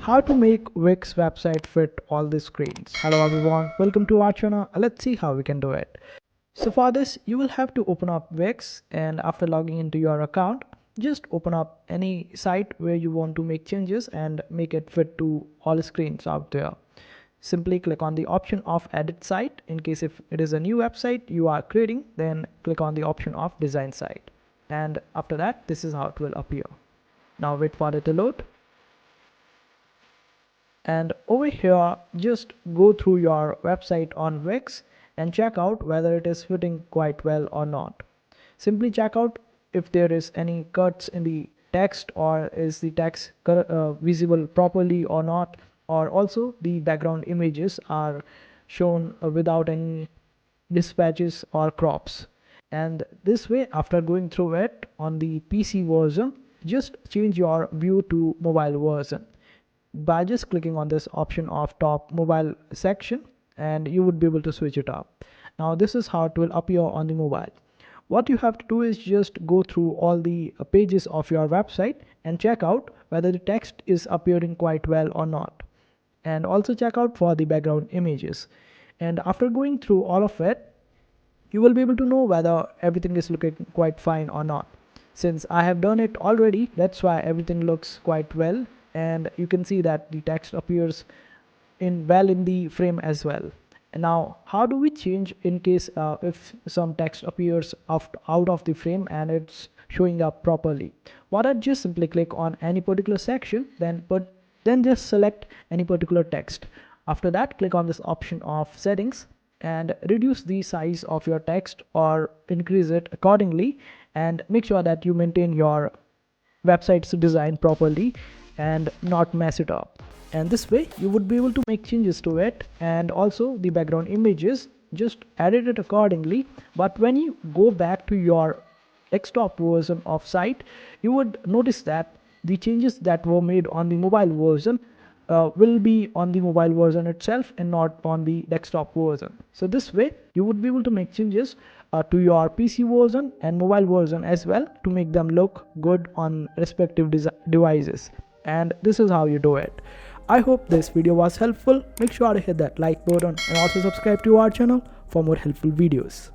How to make Wix website fit all the screens. Hello everyone, welcome to our channel. Let's see how we can do it. So for this, you will have to open up Wix, and after logging into your account, just open up any site where you want to make changes and make it fit to all screens out there. Simply click on the option of edit site. In case if it is a new website you are creating, then click on the option of design site. And after that, this is how it will appear. Now wait for it to load. And over here, just go through your website on Wix and check out whether it is fitting quite well or not. Simply check out if there is any cuts in the text, or is the text visible properly or not, or also the background images are shown without any dispatches or crops. And this way, after going through it on the PC version, just change your view to mobile version by just clicking on this option of top mobile section, and you would be able to switch it up. Now this is how it will appear on the mobile. What you have to do is just go through all the pages of your website and check out whether the text is appearing quite well or not, and also check out for the background images. And after going through all of it, you will be able to know whether everything is looking quite fine or not. Since I have done it already, that's why everything looks quite well, and you can see that the text appears in the frame as well. And now how do we change in case if some text appears out of the frame and it's showing up properly? Why not just simply click on any particular section, then just select any particular text. After that, click on this option of settings and reduce the size of your text or increase it accordingly, and make sure that you maintain your website's design properly and not mess it up. And this way you would be able to make changes to it, and also the background images, just edit it accordingly. But when you go back to your desktop version of site, you would notice that the changes that were made on the mobile version will be on the mobile version itself and not on the desktop version. So this way you would be able to make changes to your PC version and mobile version as well, to make them look good on respective devices. And this is how you do it. I hope this video was helpful. Make sure to hit that like button and also subscribe to our channel for more helpful videos.